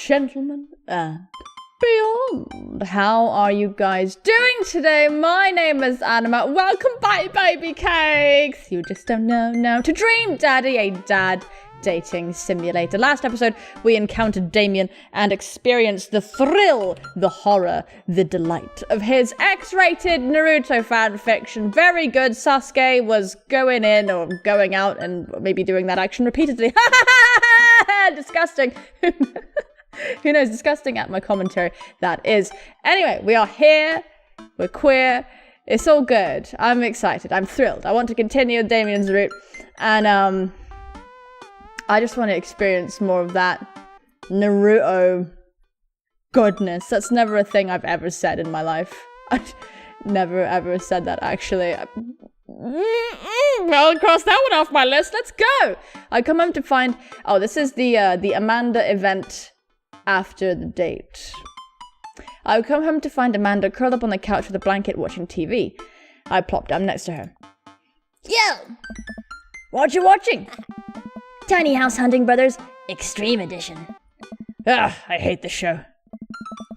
gentlemen, and beyond. How are you guys doing today? My name is Anima. Welcome back, baby cakes. You just don't know now to Dream Daddy, a dad dating simulator. Last episode, we encountered Damien and experienced the thrill, the horror, the delight of his X-rated Naruto fanfiction. Very good. Sasuke was going in or going out and maybe doing that action repeatedly. Disgusting. Who knows? Disgusting at my commentary. That is. Anyway, we are here. We're queer. It's all good. I'm excited. I'm thrilled. I want to continue Damien's route. And, I just want to experience more of that Naruto goodness. That's never a thing I've ever said in my life. I've never ever said that, actually. Well, cross that one off my list. Let's go. I come home to find... Oh, this is the Amanda event after the date. I come home to find Amanda curled up on the couch with a blanket watching TV. I plopped down next to her. Yo! What you watching? Tiny House Hunting Brothers Extreme Edition. Ugh, I hate this show.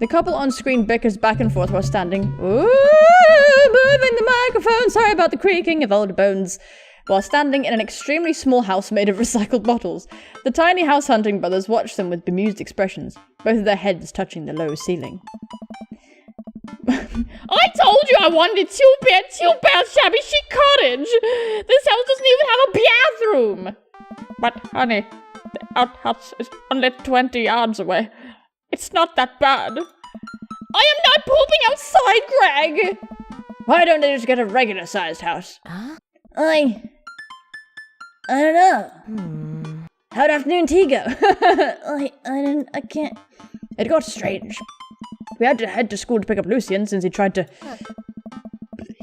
The couple on screen bickers back and forth while standing. Ooh, moving the microphone. Sorry about the creaking of old bones. While standing in an extremely small house made of recycled bottles. The Tiny House Hunting Brothers watched them with bemused expressions, both of their heads touching the low ceiling. I told you I wanted a two-bed shabby chic cottage. This house doesn't even have a bathroom. But, honey, the outhouse is only 20 yards away. It's not that bad. I am not pooping outside, Greg! Why don't they just get a regular-sized house? Huh? I don't know. How'd afternoon tea go? I can't... It got strange. We had to head to school to pick up Lucian since he tried to...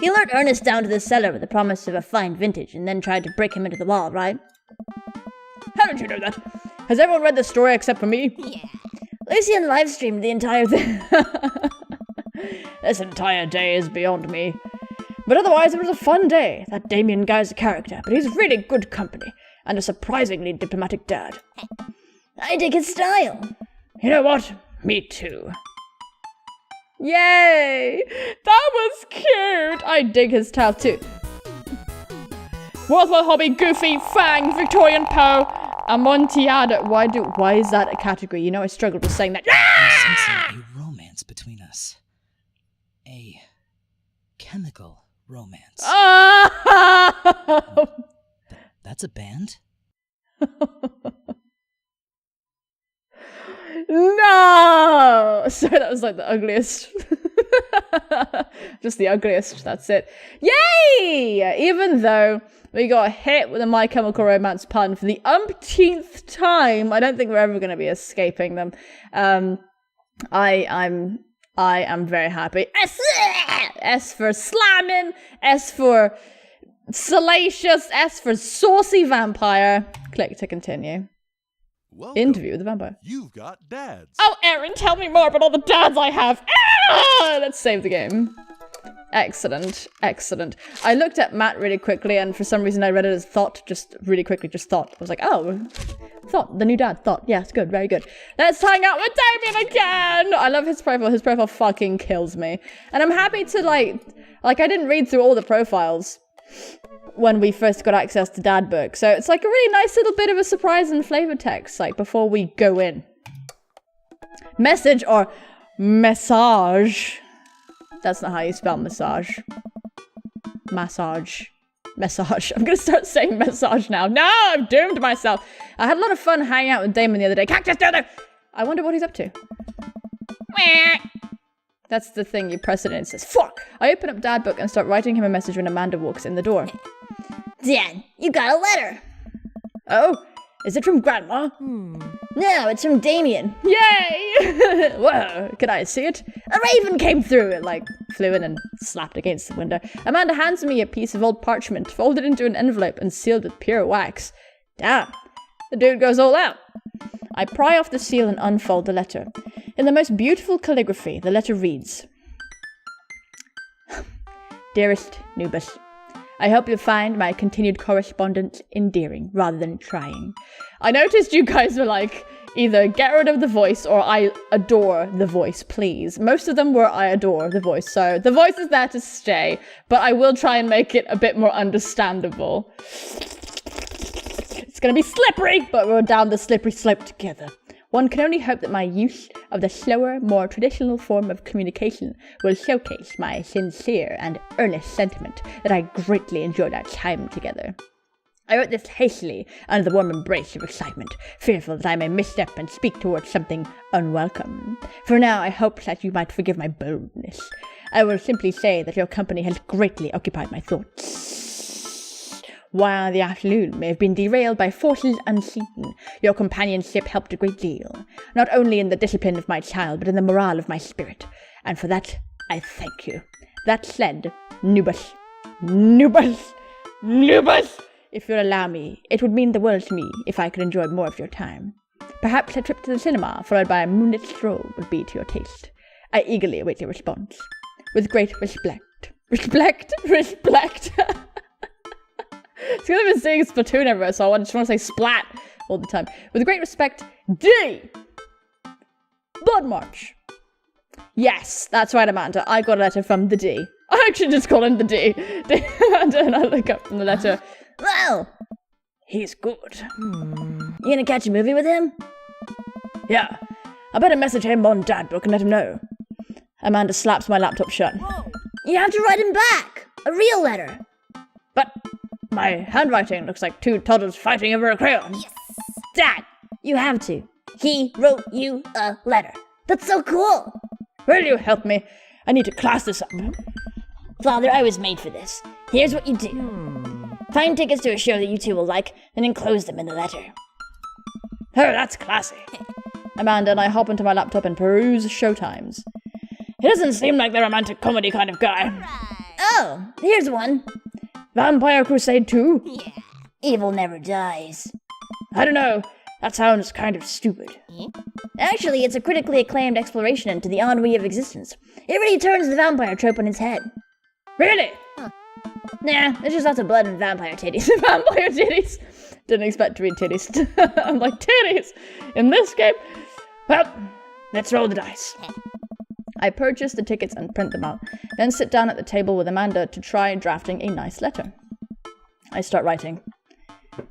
He lured Ernest down to the cellar with the promise of a fine vintage and then tried to break him into the wall, right? How did you know that? Has everyone read the story except for me? Yeah. Lucian livestreamed the entire thing. This entire day is beyond me. But otherwise, it was a fun day. That Damien guy's a character, but he's really good company, and a surprisingly diplomatic dad. I dig his style. You know what? Me too. Yay! That was cute! I dig his style too. Worthwhile hobby, Goofy, Fang, Victorian Poe, Amontillado. Why is that a category? You know I struggled with saying that. I'm sensing a romance between us. A chemical romance. Oh! That's a band? No! Sorry, that was like the ugliest. Just the ugliest, that's it. Yay! Even though we got hit with a My Chemical Romance pun for the umpteenth time, I don't think we're ever going to be escaping them. I am very happy. S for slamming, S for salacious, S for saucy vampire. Click to continue. Welcome. Interview with the vampire. You've got dads. Oh, Erin, tell me more about all the dads I have. Let's save the game. Excellent, excellent. I looked at Matt really quickly, and for some reason I read it as thought, just really quickly, just thought. I was like, oh, thought, the new dad, thought. Yes, good, very good. Let's hang out with Damien again. I love his profile. His profile fucking kills me. And I'm happy to, like I didn't read through all the profiles when we first got access to Dad Book. So it's like a really nice little bit of a surprise and flavor text, like before we go in. Message or message. That's not how you spell massage. Massage. Message. I'm gonna start saying massage now. No, I've doomed myself. I had a lot of fun hanging out with Damon the other day. Cactus down there! I wonder what he's up to. That's the thing you press it and it says, fuck! I open up Dad Book and start writing him a message when Amanda walks in the door. Dad, you got a letter. Oh, is it from Grandma? No, it's from Damien. Yay! Whoa, can I see it? A raven came through. It, like, flew in and slapped against the window. Amanda hands me a piece of old parchment, folded into an envelope and sealed with pure wax. Damn, the dude goes all out. I pry off the seal and unfold the letter. In the most beautiful calligraphy, the letter reads, Dearest Nubus, I hope you'll find my continued correspondence endearing rather than trying. I noticed you guys were like either get rid of the voice or I adore the voice, please. Most of them were I adore the voice, so the voice is there to stay, but I will try and make it a bit more understandable. It's gonna be slippery, but we're down the slippery slope together. One can only hope that my use of the slower, more traditional form of communication will showcase my sincere and earnest sentiment that I greatly enjoyed our time together. I wrote this hastily under the warm embrace of excitement, fearful that I may misstep and speak towards something unwelcome. For now, I hope that you might forgive my boldness. I will simply say that your company has greatly occupied my thoughts. While the afternoon may have been derailed by forces unseen, your companionship helped a great deal, not only in the discipline of my child, but in the morale of my spirit, and for that, I thank you. That said, Nubus, if you'll allow me, it would mean the world to me if I could enjoy more of your time. Perhaps a trip to the cinema, followed by a moonlit stroll, would be to your taste. I eagerly await your response. With great respect. Respect? It's because I've been saying Splatoon everywhere, so I just want to say splat all the time. With great respect, D! Blood March. Yes, that's right, Amanda. I got a letter from the D. I actually just call him the D. And I look up from the letter. Well, he's good. You gonna catch a movie with him? Yeah. I better message him on Dadbook and let him know. Amanda slaps my laptop shut. Whoa. You have to write him back! A real letter! But my handwriting looks like two toddlers fighting over a crayon. Yes! Dad, you have to. He wrote you a letter. That's so cool! Will you help me? I need to class this up. Father, I was made for this. Here's what you do. Find tickets to a show that you two will like, then enclose them in the letter. Oh, that's classy. Amanda and I hop into my laptop and peruse showtimes. He doesn't seem like the romantic comedy kind of guy. Right. Oh, here's one. Vampire Crusade 2? Yeah. Evil never dies. I don't know. That sounds kind of stupid. Actually, it's a critically acclaimed exploration into the ennui of existence. It really turns the vampire trope on its head. Really? Huh. Nah, it's just lots of blood and vampire titties. Vampire titties! Didn't expect to read titties. I'm like, titties! In this game? Well, let's roll the dice. I purchase the tickets and print them out, then sit down at the table with Amanda to try drafting a nice letter. I start writing.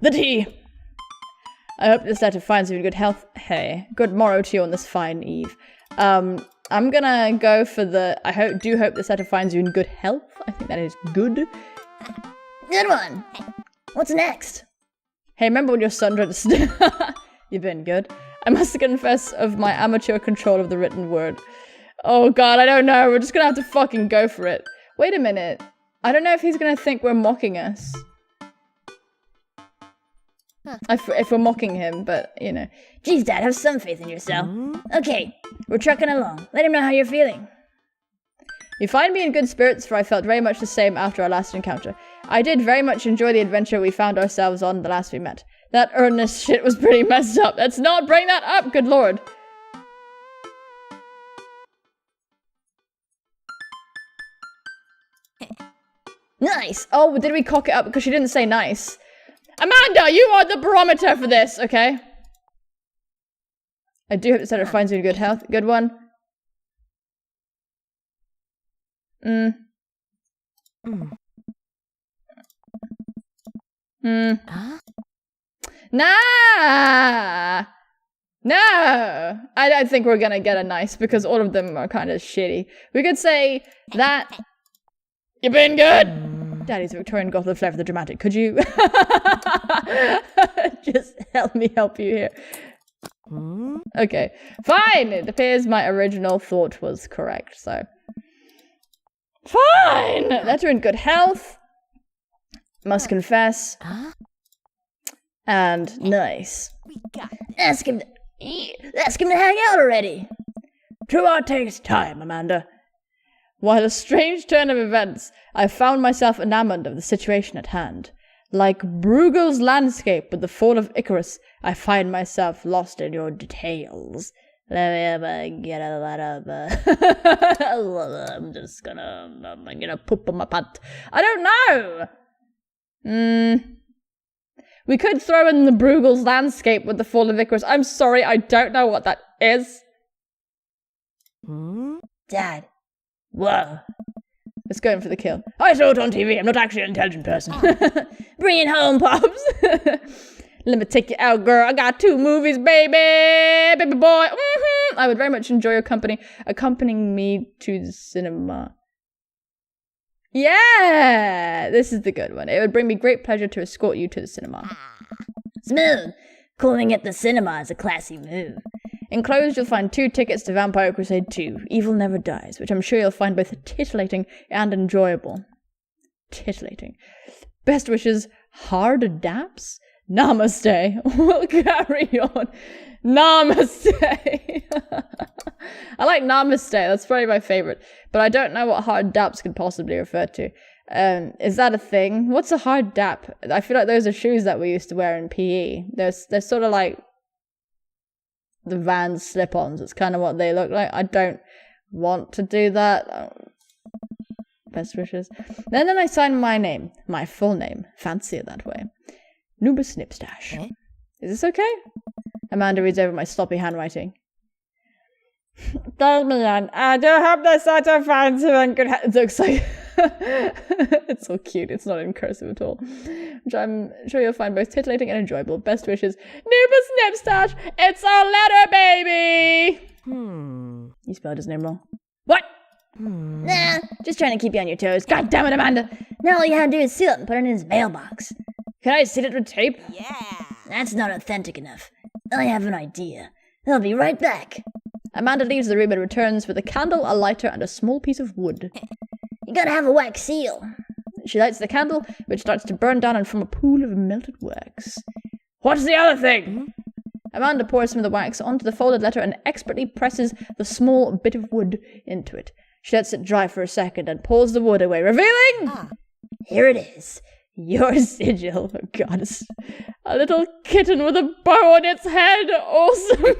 The D. I hope this letter finds you in good health. Hey, good morrow to you on this fine eve. I'm gonna go for the, do hope this letter finds you in good health. I think that is good. Good one. What's next? Hey, remember when your son tried to You've been good. I must confess of my amateur control of the written word. Oh god, I don't know. We're just gonna have to fucking go for it. Wait a minute. I don't know if he's gonna think we're mocking us. If we're mocking him, but, you know. Jeez, Dad, have some faith in yourself. Okay, we're trucking along. Let him know how you're feeling. You find me in good spirits, for I felt very much the same after our last encounter. I did very much enjoy the adventure we found ourselves on the last we met. That earnest shit was pretty messed up. Let's not bring that up, good lord. Nice! Oh, did we cock it up because she didn't say nice? Amanda, you are the barometer for this, okay? I do hope this letter finds you in good health. Good one. Nah! No! I don't think we're gonna get a nice because all of them are kind of shitty. We could say that... You've been good! Daddy's Victorian Gothic flair for the dramatic. Could you just help me help you here? Okay, fine. It appears my original thought was correct, so. Fine! Letter in good health. Must confess. And nice. Ask him to hang out already. To our takes time, Amanda. While a strange turn of events, I found myself enamored of the situation at hand. Like Bruegel's landscape with the fall of Icarus, I find myself lost in your details. Let me get a lot of, I'm gonna poop on my pant. I don't know! We could throw in the Bruegel's landscape with the fall of Icarus. I'm sorry, I don't know what that is. Dad. Whoa. Let's go in for the kill. I saw it on TV. I'm not actually an intelligent person. Bring it home, Pops. Let me take you out, girl. I got 2 movies, baby. Baby boy. I would very much enjoy your company. Accompanying me to the cinema. Yeah! This is the good one. It would bring me great pleasure to escort you to the cinema. Smooth. Calling it the cinema is a classy move. Enclosed, you'll find 2 tickets to Vampire Crusade 2, Evil Never Dies, which I'm sure you'll find both titillating and enjoyable. Titillating. Best wishes, hard daps? Namaste. We'll carry on. Namaste. I like namaste. That's probably my favorite. But I don't know what hard daps could possibly refer to. Is that a thing? What's a hard dap? I feel like those are shoes that we used to wear in PE. They're sort of like the Vans slip-ons. It's kind of what they look like. I don't want to do that. Best wishes. Then I sign my name. My full name. Fancier that way. Nubus Snipstash. Okay. Is this okay? Amanda reads over my sloppy handwriting. Damien, I do hope there's such a fancy and good it looks like it's so cute. It's not in cursive at all. Which I'm sure you'll find both titillating and enjoyable. Best wishes. Nubus Snipstash, it's a letter, baby! You spelled his name wrong. What? Nah, just trying to keep you on your toes. God damn it, Amanda! Now all you had to do is seal it and put it in his mailbox. Can I seal it with tape? Yeah. That's not authentic enough. I have an idea. I'll be right back. Amanda leaves the room and returns with a candle, a lighter, and a small piece of wood. You gotta have a wax seal. She lights the candle, which starts to burn down and form a pool of melted wax. What's the other thing? Amanda pours some of the wax onto the folded letter and expertly presses the small bit of wood into it. She lets it dry for a second and pulls the wood away, revealing... Here it is. Your sigil, oh goddess. A little kitten with a bow on its head. Awesome.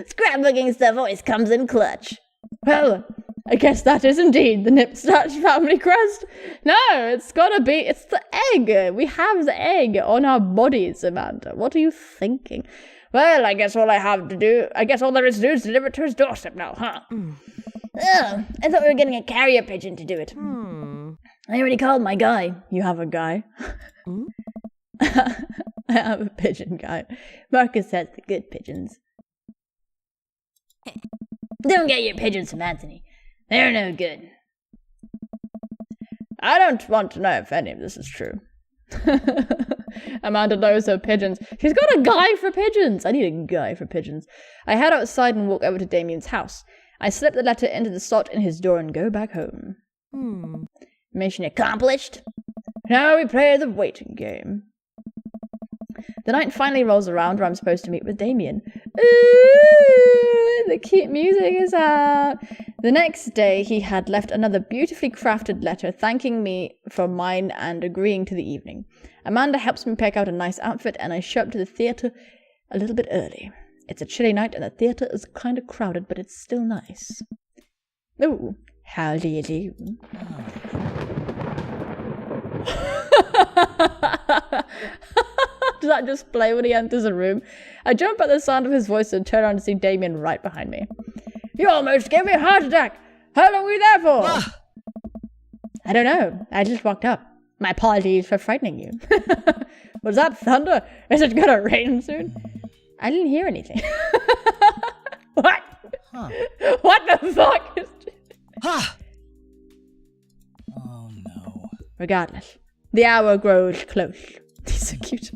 Scrapbooking stuff always comes in clutch. Well, I guess that is indeed the Nipstash family crest. No, it's the egg. We have the egg on our bodies, Amanda. What are you thinking? Well, I guess all there is to do is deliver it to his doorstep now, huh? Oh, I thought we were getting a carrier pigeon to do it. I already called my guy. You have a guy? I have a pigeon guy. Marcus has the good pigeons. Don't get your pigeons from Anthony. They're no good. I don't want to know if any of this is true. Amanda knows her pigeons. She's got a guy for pigeons. I need a guy for pigeons. I head outside and walk over to Damien's house. I slip the letter into the slot in his door and go back home. Mission accomplished. Now we play the waiting game. The night finally rolls around where I'm supposed to meet with Damien. Ooh, the cute music is out. The next day, he had left another beautifully crafted letter thanking me for mine and agreeing to the evening. Amanda helps me pick out a nice outfit, and I show up to the theatre a little bit early. It's a chilly night, and the theatre is kind of crowded, but it's still nice. Ooh, how do you do? Does that just play when he enters a room? I jump at the sound of his voice and turn around to see Damien right behind me. You almost gave me a heart attack! How long were you there for? I don't know. I just walked up. My apologies for frightening you. Was that thunder? Is it gonna rain soon? I didn't hear anything. What? What the fuck? Oh no. Regardless, the hour grows close. He's so cute.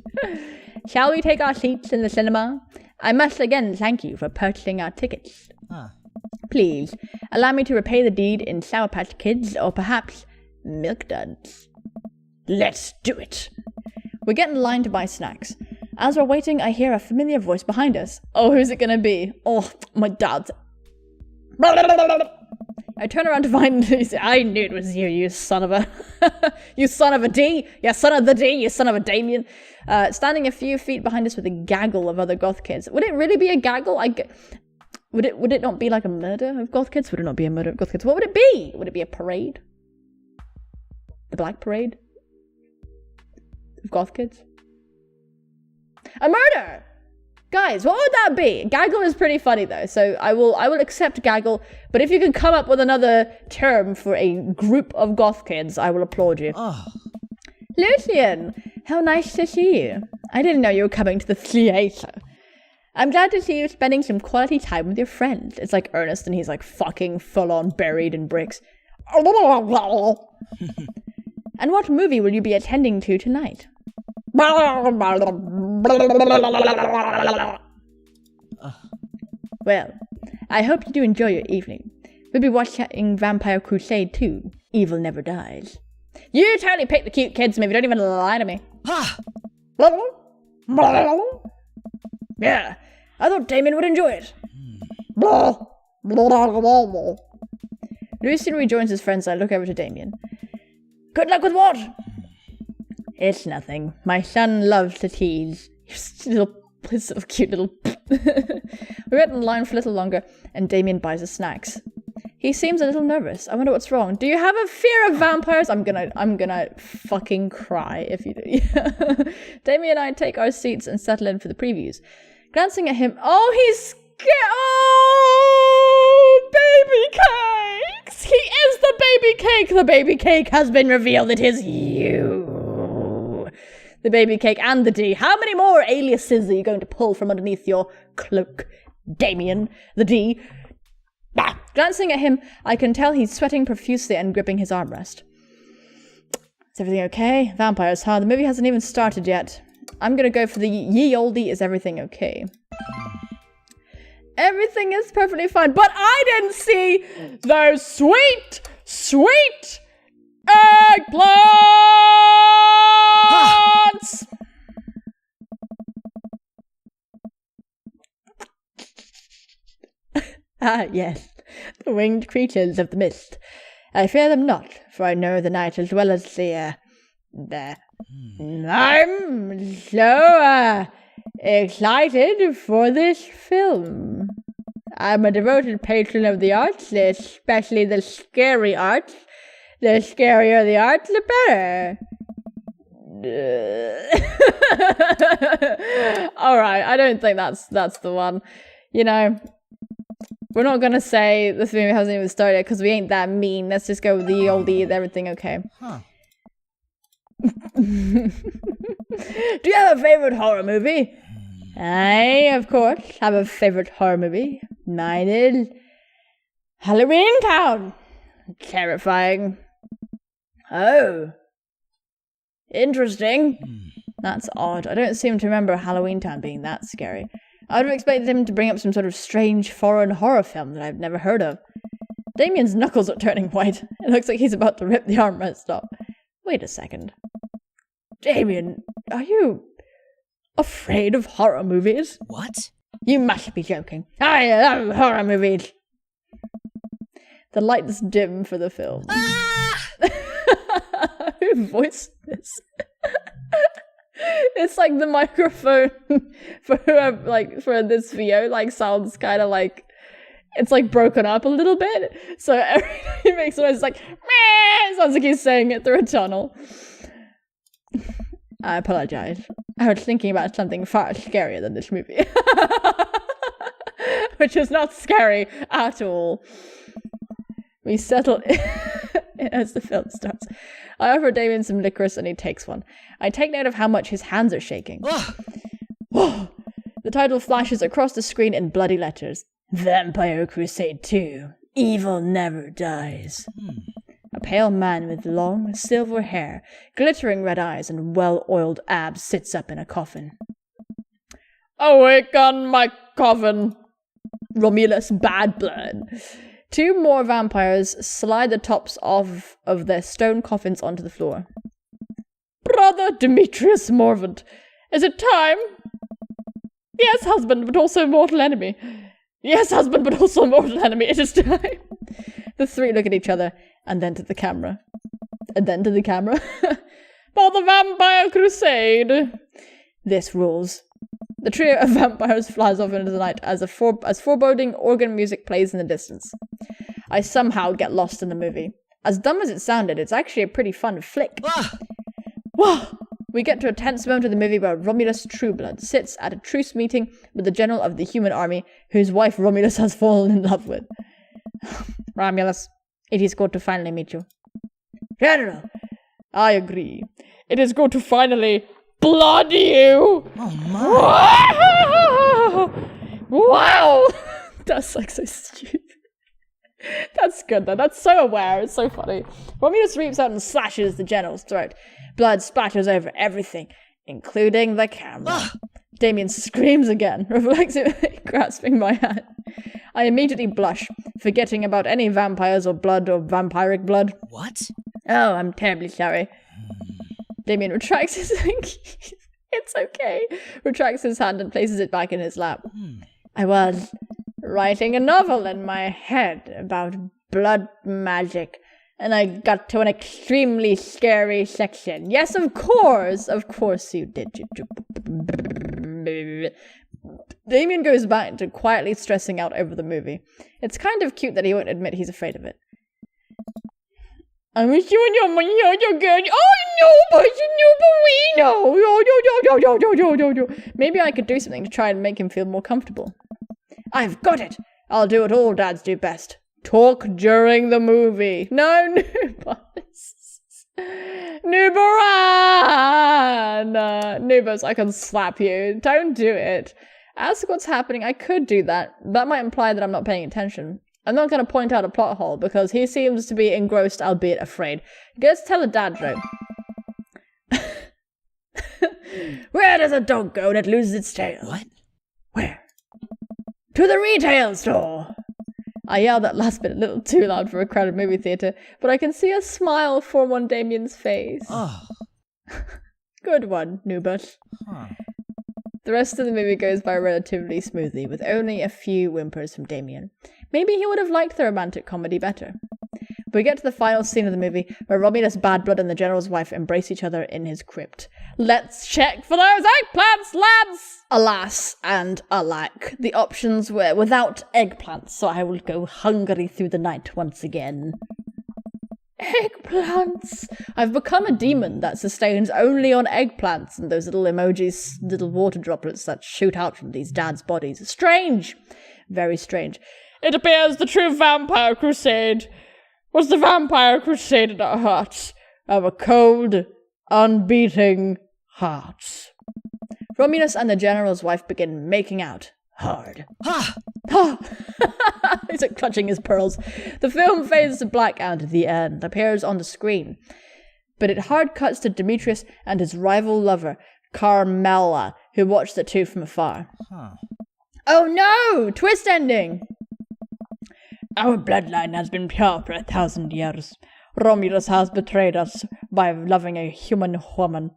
Shall we take our seats in the cinema? I must again thank you for purchasing our tickets. Please, allow me to repay the deed in Sour Patch Kids or perhaps Milk Duds. Let's do it. We get in line to buy snacks. As we're waiting, I hear a familiar voice behind us. Oh, who's it gonna be? Oh, my dad. I turn around to find I knew it was you, you son of a you son of a D, you son of the D, you son of a Damien. Standing a few feet behind us with a gaggle of other goth kids. Would it really be a gaggle? Would it not be like a murder of goth kids? Would it not be a murder of goth kids? What would it be? Would it be a parade? The Black Parade? of goth kids? A murder! Guys, what would that be? Gaggle is pretty funny though, so I will accept gaggle, but if you can come up with another term for a group of goth kids, I will applaud you. Oh. Lucian, how nice to see you. I didn't know you were coming to the theater. I'm glad to see you spending some quality time with your friends. It's like Ernest and he's like fucking full on buried in bricks. And what movie will you be attending to tonight? Well, I hope you do enjoy your evening. We'll be watching Vampire Crusade 2, Evil Never Dies. You totally picked the cute kids movie, don't even lie to me. Yeah, I thought Damien would enjoy it. Lucian rejoins his friends and I look over to Damien. Good luck with what? It's nothing. My son loves to tease. His little cute little... We wait in line for a little longer, and Damien buys us snacks. He seems a little nervous. I wonder what's wrong. Do you have a fear of vampires? I'm gonna fucking cry if you do. Damien and I take our seats and settle in for the previews. Glancing at him... Oh, he's scared! Oh, baby cakes! He is the baby cake! The baby cake has been revealed. It is you. The baby cake and the D. How many more aliases are you going to pull from underneath your cloak, Damien? The D. Bah! Glancing at him, I can tell he's sweating profusely and gripping his armrest. Is everything okay? Vampires, huh? The movie hasn't even started yet. I'm gonna go for the ye olde is everything okay. Everything is perfectly fine, but I didn't see those sweet eggplants! Ah, yes, the winged creatures of the mist. I fear them not, for I know the night as well as the I'm so, excited for this film. I'm a devoted patron of the arts, especially the scary arts. The scarier the arts, the better. Alright, I don't think that's the one. You know, we're not gonna say this movie hasn't even started because we ain't that mean. Let's just go with the oldie, is everything okay? Huh. Do you have a favorite horror movie? I, of course, have a favorite horror movie. Mine is Halloween Town. Terrifying. Oh. Interesting. That's odd. I don't seem to remember Halloween Town being that scary. I would have expected him to bring up some sort of strange foreign horror film that I've never heard of. Damien's knuckles are turning white. It looks like he's about to rip the armrest off. Wait a second. Damien, are you afraid of horror movies? What? You must be joking. I love horror movies. The lights dim for the film. Ah! Who voiced this? It's like the microphone for whoever, like, for this video, like, sounds kind of like, it's like broken up a little bit. So every time he makes noise, it's like, meh! It sounds like he's saying it through a tunnel. I apologize. I was thinking about something far scarier than this movie. Which is not scary at all. We settle as the film starts. I offer Damien some licorice and he takes one. I take note of how much his hands are shaking. The title flashes across the screen in bloody letters. Vampire Crusade 2. Evil Never Dies. A pale man with long, silver hair, glittering red eyes, and well-oiled abs sits up in a coffin. Awake on my coffin, Romulus Bad Blood. Two more vampires slide the tops of their stone coffins onto the floor. Brother Demetrius Morvant, is it time? Yes, husband, but also mortal enemy. Yes, husband, but also mortal enemy. It is time. The three look at each other, and then to the camera. And then to the camera. For the Vampire Crusade! This rules. The trio of vampires flies off into the night as foreboding organ music plays in the distance. I somehow get lost in the movie. As dumb as it sounded, it's actually a pretty fun flick. Whoa! We get to a tense moment of the movie where Romulus Trueblood sits at a truce meeting with the general of the human army, whose wife Romulus has fallen in love with. Romulus, it is good to finally meet you. General, I agree. It is good to finally blood you. Oh my! Wow! That's like so stupid. That's good though. That's so aware. It's so funny. Romulus reaps out and slashes the general's throat. Blood splatters over everything, including the camera. Damien screams again, reflexively grasping my hand. I immediately blush, forgetting about any vampires or blood or vampiric blood. What? Oh, I'm terribly sorry. Damien retracts his... It's okay. Retracts his hand and places it back in his lap. I was writing a novel in my head about blood magic, and I got to an extremely scary section. Yes, of course you did. Damien goes back to quietly stressing out over the movie. It's kind of cute that he won't admit he's afraid of it. I wish you and your money are good. Oh, no, we know. Maybe I could do something to try and make him feel more comfortable. I've got it. I'll do what all dads do best. Talk during the movie. No, Nubus, I can slap you. Don't do it. Ask what's happening. I could do that. That might imply that I'm not paying attention. I'm not going to point out a plot hole because he seems to be engrossed, albeit afraid. Let's tell a dad joke. Where does a dog go that loses its tail? What? Where? To the retail store. I yelled that last bit a little too loud for a crowded movie theatre, but I can see a smile form on Damien's face. Oh. Good one, Nubus. Huh. The rest of the movie goes by relatively smoothly, with only a few whimpers from Damien. Maybe he would have liked the romantic comedy better. We get to the final scene of the movie, where Romulus Badblood and the general's wife embrace each other in his crypt. Let's check for those eggplants, lads! Alas and alack, the options were without eggplants, so I will go hungry through the night once again. Eggplants! I've become a demon that sustains only on eggplants and those little emojis, little water droplets that shoot out from these dads' bodies. Strange! Very strange. It appears the true vampire crusade was the vampire crusade in our hearts. Our cold, unbeating hearts. Romulus and the general's wife begin making out. Hard. Ha! Ha! He's like clutching his pearls. The film fades to black and the end appears on the screen. But it hard cuts to Demetrius and his rival lover, Carmela, who watch the two from afar. Huh. Oh no! Twist ending! Our bloodline has been pure for 1,000 years. Romulus has betrayed us by loving a human woman.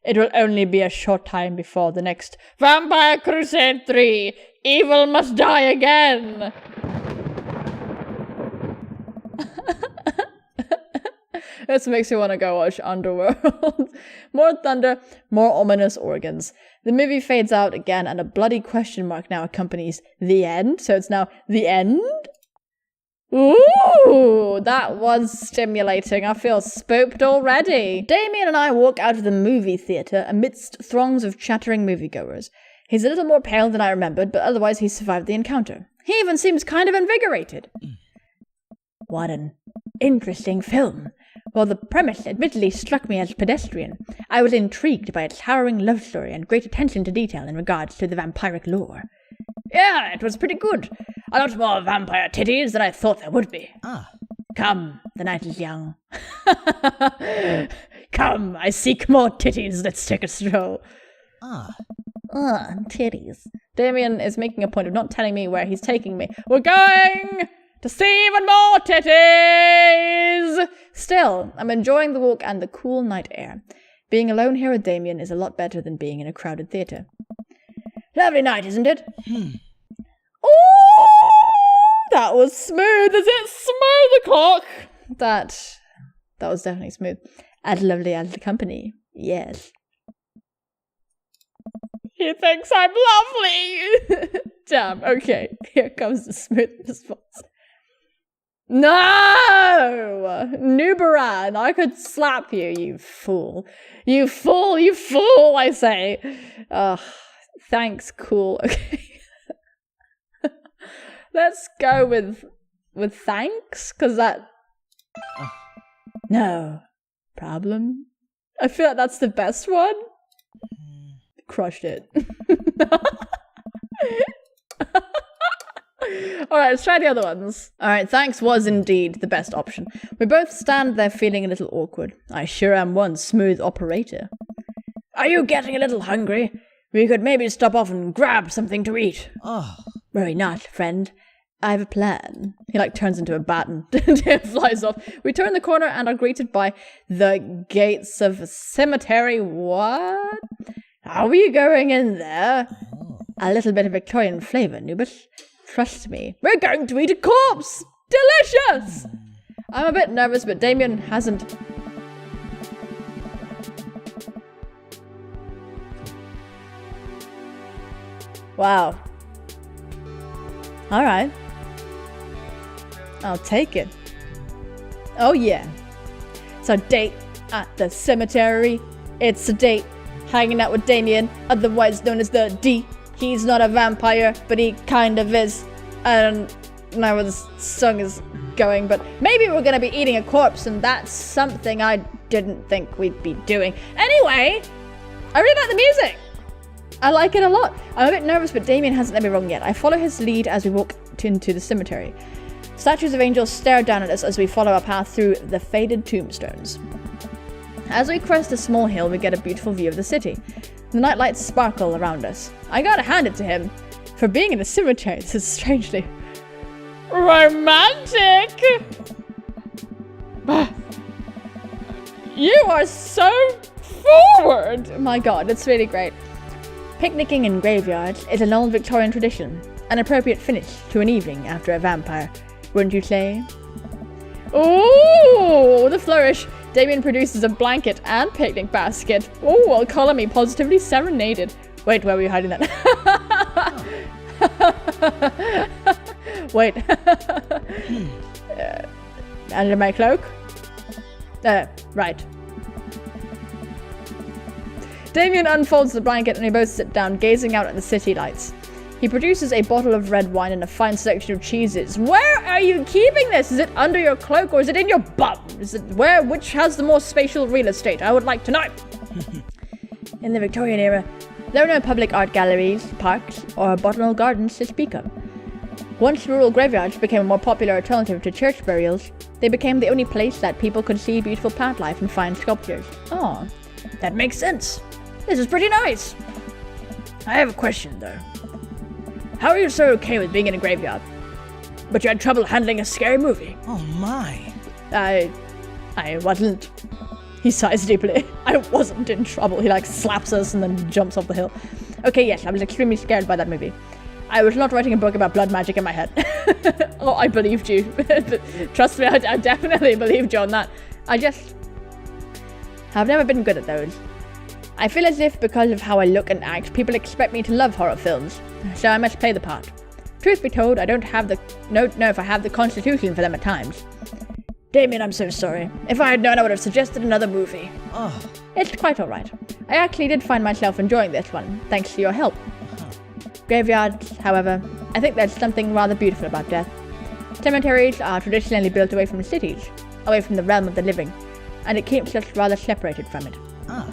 It will only be a short time before the next Vampire Crusade 3. Evil must die again. This makes me want to go watch Underworld. More thunder, more ominous organs. The movie fades out again and a bloody question mark now accompanies the end. So it's now the end? Ooh, that was stimulating. I feel spooked already. Damien and I walk out of the movie theatre amidst throngs of chattering moviegoers. He's a little more pale than I remembered, but otherwise he's survived the encounter. He even seems kind of invigorated. What an interesting film. While the premise admittedly struck me as pedestrian, I was intrigued by its harrowing love story and great attention to detail in regards to the vampiric lore. Yeah, it was pretty good. A lot more vampire titties than I thought there would be. Ah. Come, the night is young. Come, I seek more titties. Let's take a stroll. Ah. Titties. Damien is making a point of not telling me where he's taking me. We're going to see even more titties! Still, I'm enjoying the walk and the cool night air. Being alone here with Damien is a lot better than being in a crowded theatre. Lovely night, isn't it? Oh, that was smooth. Is it smooth o'clock? That was definitely smooth. As lovely as the company. Yes. He thinks I'm lovely. Damn, okay. Here comes the smooth response. No! Nubaran, I could slap you, you fool. You fool, you fool, I say. Ugh, thanks, cool. Okay. Let's go with thanks, because that... No. Problem? I feel like that's the best one. Crushed it. Alright, let's try the other ones. Alright, thanks was indeed the best option. We both stand there feeling a little awkward. I sure am one smooth operator. Are you getting a little hungry? We could maybe stop off and grab something to eat. Oh. Worry not, friend. I have a plan. He turns into a bat and flies off. We turn the corner and are greeted by the gates of a cemetery. What? Are we going in there? Oh. A little bit of Victorian flavour, Nubus. Trust me. We're going to eat a corpse! Delicious! I'm a bit nervous, but Damien hasn't... Wow. Alright. I'll take it. Oh yeah. It's a date at the cemetery. It's a date hanging out with Damien, otherwise known as the D. He's not a vampire, but he kind of is. I don't know where this song is going, but maybe we're gonna be eating a corpse, and that's something I didn't think we'd be doing. Anyway, I really like the music. I like it a lot. I'm a bit nervous, but Damien hasn't let me wrong yet. I follow his lead as we walk into the cemetery. Statues of angels stare down at us as we follow our path through the faded tombstones. As we crest a small hill, we get a beautiful view of the city. The nightlights sparkle around us. I gotta hand it to him. For being in a cemetery, this is strangely romantic! You are so forward! My god, it's really great. Picnicking in graveyards is an old Victorian tradition, an appropriate finish to an evening after a vampire, wouldn't you say? Ooh, the flourish! Damien produces a blanket and picnic basket. Ooh, I'll call me positively serenaded. Wait, where were you hiding that? Wait. Under my cloak? Right. Damien unfolds the blanket and we both sit down, gazing out at the city lights. He produces a bottle of red wine and a fine selection of cheeses. Where are you keeping this? Is it under your cloak or is it in your bum? Is it which has the more spatial real estate? I would like to know. In the Victorian era, there were no public art galleries, parks, or botanical gardens to speak of. Once rural graveyards became a more popular alternative to church burials, they became the only place that people could see beautiful plant life and fine sculptures. Oh, that makes sense. This is pretty nice. I have a question, though. How are you so okay with being in a graveyard? But you had trouble handling a scary movie. Oh my. I wasn't. He sighs deeply. I wasn't in trouble. He slaps us and then jumps off the hill. Okay, yes, I was extremely scared by that movie. I was not writing a book about blood magic in my head. Oh, I believed you. Trust me, I definitely believed you on that. I've never been good at those. I feel as if because of how I look and act, people expect me to love horror films, so I must play the part. Truth be told, I don't know if I have the constitution for them at times. Damien, I'm so sorry. If I had known, I would have suggested another movie. Oh. It's quite alright. I actually did find myself enjoying this one, thanks to your help. Graveyards, however, I think there's something rather beautiful about death. Cemeteries are traditionally built away from cities, away from the realm of the living, and it keeps us rather separated from it. Ah.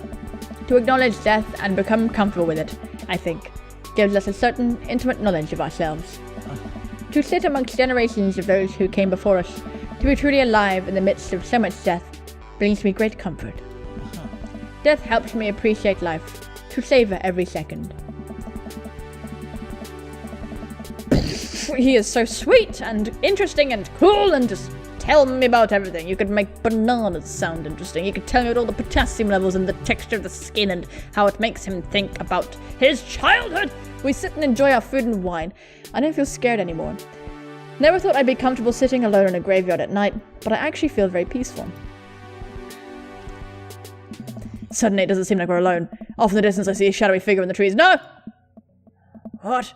To acknowledge death and become comfortable with it, I think, gives us a certain intimate knowledge of ourselves. To sit amongst generations of those who came before us, to be truly alive in the midst of so much death, brings me great comfort. Death helps me appreciate life, to savor every second. He is so sweet and interesting and cool and just tell me about everything. You could make bananas sound interesting. You could tell me about all the potassium levels and the texture of the skin and how it makes him think about his childhood. We sit and enjoy our food and wine. I don't feel scared anymore. Never thought I'd be comfortable sitting alone in a graveyard at night, but I actually feel very peaceful. Suddenly it doesn't seem like we're alone. Off in the distance I see a shadowy figure in the trees. No! What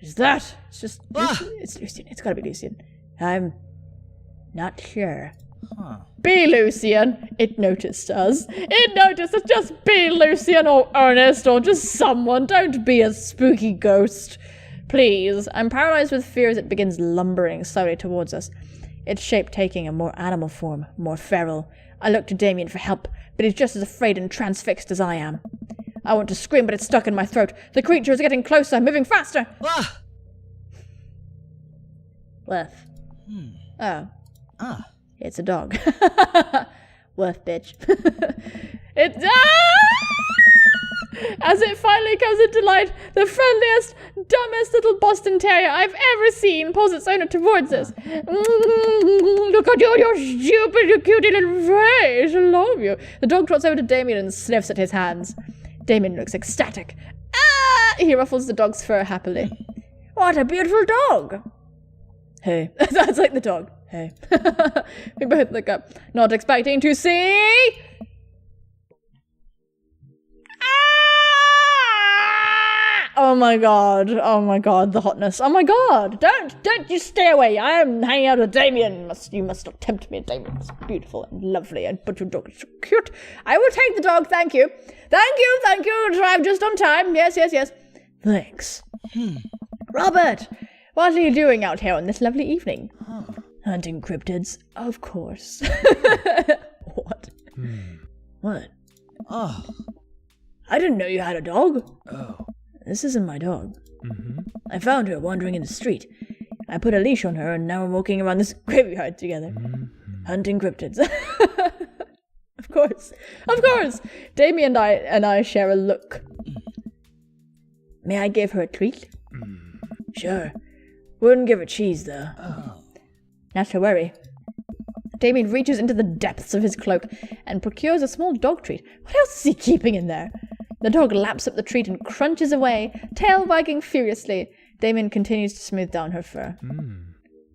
is that? It's just... It's Lucian. It's gotta be Lucian. Not sure. Huh. Be Lucian. It noticed us. It noticed us. Just be Lucian or Ernest or just someone. Don't be a spooky ghost. Please. I'm paralyzed with fear as it begins lumbering slowly towards us. Its shape taking a more animal form, more feral. I look to Damien for help, but he's just as afraid and transfixed as I am. I want to scream, but it's stuck in my throat. The creature is getting closer, moving faster. Ah! Worth. Oh. Ah. It's a dog. Worth, bitch. It As it finally comes into light, the friendliest, dumbest little Boston Terrier I've ever seen pulls its owner towards us. Look at your stupid, cutie little face. I love you. The dog trots over to Damien and sniffs at his hands. Damien looks ecstatic. Ah! He ruffles the dog's fur happily. What a beautiful dog. Hey. That's like the dog. Hey. We both look up, not expecting to see... Oh my god, the hotness. Oh my god, don't you stay away. I am hanging out with Damien. You must not tempt me. Damien is beautiful and lovely, but your dog is so cute. I will take the dog, thank you. Thank you, drive just on time. Yes. Thanks. Robert, what are you doing out here on this lovely evening? Hunting cryptids, of course. What? What? Oh. I didn't know you had a dog. Oh. This isn't my dog. I found her wandering in the street. I put a leash on her and now we're walking around this graveyard together. Hunting cryptids. Of course. Damien and I share a look. May I give her a treat? Sure. Wouldn't give her cheese though. Oh. Not to worry. Damien reaches into the depths of his cloak and procures a small dog treat. What else is he keeping in there? The dog laps up the treat and crunches away, tail wagging furiously. Damien continues to smooth down her fur.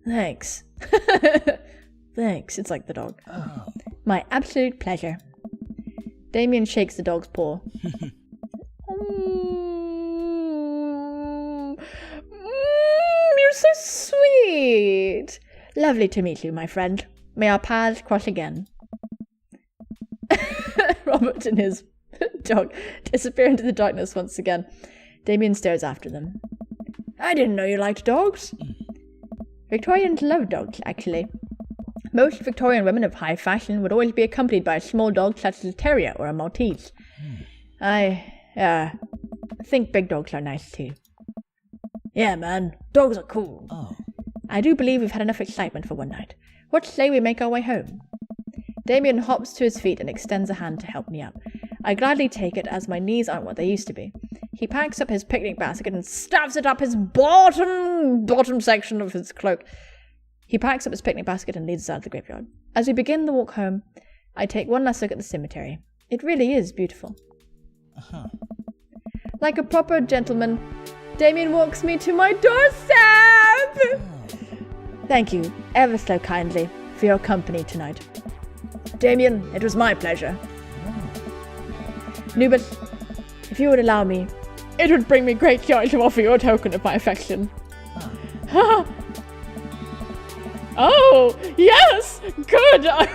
Thanks. Thanks, it's like the dog. Oh. My absolute pleasure. Damien shakes the dog's paw. You're so sweet. Lovely to meet you, my friend. May our paths cross again. Robert and his dog disappear into the darkness once again. Damien stares after them. I didn't know you liked dogs. Victorians love dogs, actually. Most Victorian women of high fashion would always be accompanied by a small dog such as a terrier or a Maltese. I think big dogs are nice too. Yeah, man, dogs are cool. Oh. I do believe we've had enough excitement for one night. What say we make our way home? Damien hops to his feet and extends a hand to help me up. I gladly take it as my knees aren't what they used to be. He packs up his picnic basket and stuffs it up his bottom section of his cloak. He packs up his picnic basket and leads us out of the graveyard. As we begin the walk home, I take one last look at the cemetery. It really is beautiful. Like a proper gentleman, Damien walks me to my doorstep! Thank you, ever so kindly, for your company tonight. Damien, it was my pleasure. Nubus, if you would allow me, It would bring me great joy to offer you a token of my affection. Oh, yes! Good! I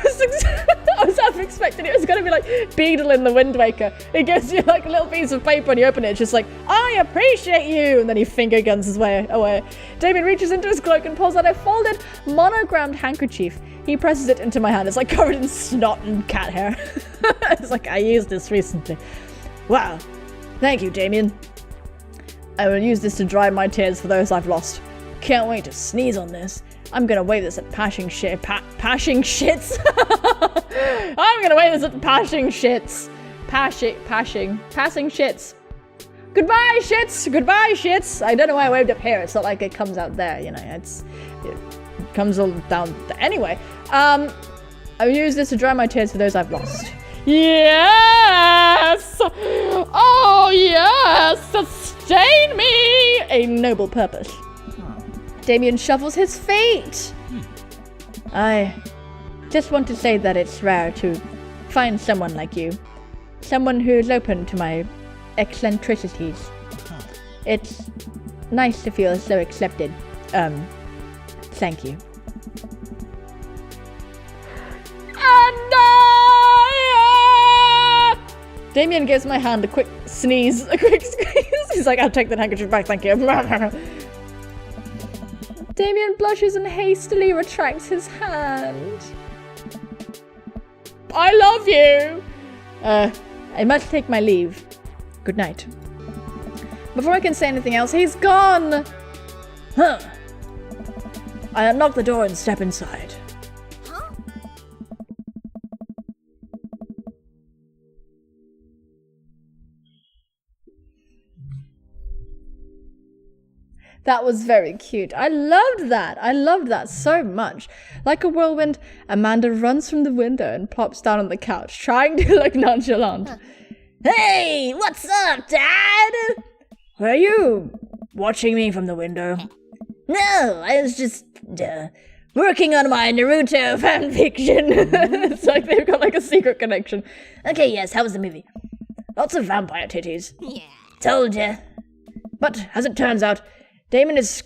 was half expecting it was going to be like Beedle in the Wind Waker. He gives you like a little piece of paper and you open it, it's just like, I appreciate you! And then he finger guns his way away. Damien reaches into his cloak and pulls out a folded, monogrammed handkerchief. He presses it into my hand. It's like covered in snot and cat hair. It's like, I used this recently. Wow. Thank you, Damien. I will use this to dry my tears for those I've lost. Can't wait to sneeze on this. I'm gonna wave this at Pashing Shits. I'm gonna wave this at Pashing Shits. Passing Shits. Goodbye, Shits. Goodbye, Shits. I don't know why I waved up here. It's not like it comes out there, you know. It comes all down there. Anyway, I'll use this to dry my tears for those I've lost. Yes! Oh, yes! Sustain me! A noble purpose. Damien shuffles his feet. I just want to say that it's rare to find someone like you. Someone who's open to my eccentricities. It's nice to feel so accepted. Thank you. Damien gives my hand a quick sneeze, a quick squeeze. He's like, I'll take that handkerchief back, thank you. Damien blushes and hastily retracts his hand. I love you! I must take my leave. Good night. Before I can say anything else, he's gone! Huh. I unlock the door and step inside. That was very cute. I loved that. I loved that so much. Like a whirlwind, Amanda runs from the window and plops down on the couch, trying to look nonchalant. Hey, what's up, Dad? Were you watching me from the window? No, I was just working on my Naruto fanfiction. It's like they've got like a secret connection. Okay, yes, how was the movie? Lots of vampire titties. Yeah. Told ya. But, as it turns out, Damien is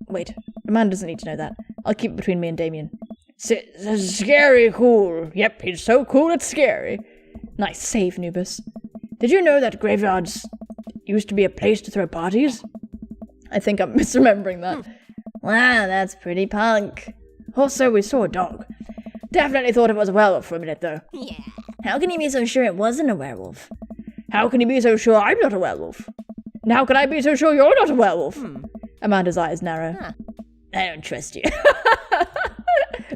Wait, Amanda doesn't need to know that. I'll keep it between me and Damien. Scary cool. Yep, he's so cool it's scary. Nice save, Nubus. Did you know that graveyards used to be a place to throw parties? I think I'm misremembering that. Wow, that's pretty punk. Also, we saw a dog. Definitely thought it was a werewolf for a minute, though. Yeah. How can you be so sure it wasn't a werewolf? How can you be so sure I'm not a werewolf? And how can I be so sure you're not a werewolf? Amanda's eyes narrow. Huh. I don't trust you.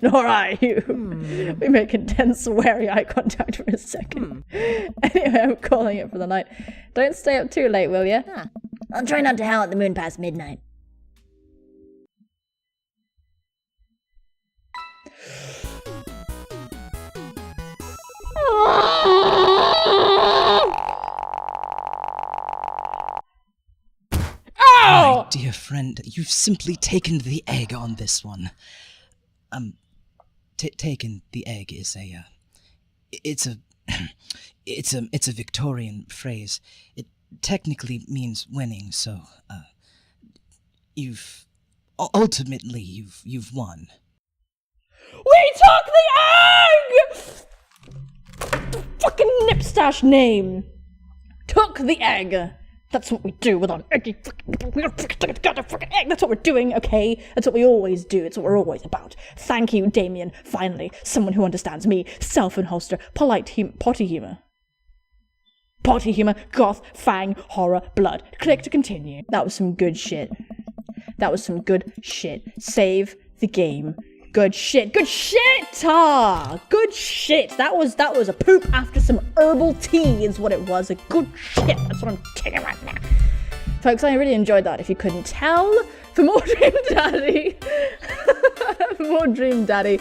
Nor I you. We make intense, wary eye contact for a second. Anyway, I'm calling it for the night. Don't stay up too late, will ya? Huh. I'll try not to howl at the moon past midnight. My dear friend, you've simply taken the egg on this one. Taken the egg is it's a Victorian phrase. It technically means winning, so, ultimately, you've won. We took the egg! Fucking Nipstash name! Took the egg! That's what we do with an eggy fucking egg. That's what we're doing, okay? That's what we always do. It's what we're always about. Thank you, Damien. Finally, someone who understands me. Self-and-holster, potty humor. Potty humor, goth, fang, horror, blood. Click to continue. That was some good shit. That was some good shit. Save the game. Good shit. Good shit! Good shit. That was a poop after some herbal tea is what it was. A good shit. That's what I'm taking right now. Folks, I really enjoyed that, if you couldn't tell. For more Dream Daddy,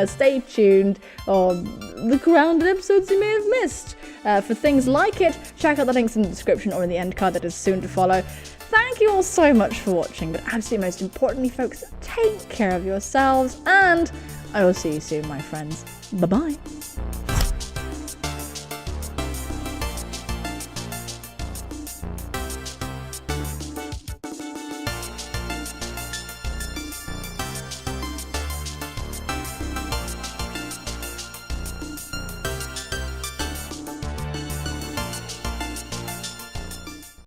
stay tuned on the grounded episodes you may have missed. For things like it, check out the links in the description or in the end card that is soon to follow. Thank you all so much for watching, but absolutely most importantly, folks, take care of yourselves, and I will see you soon, my friends. Bye-bye.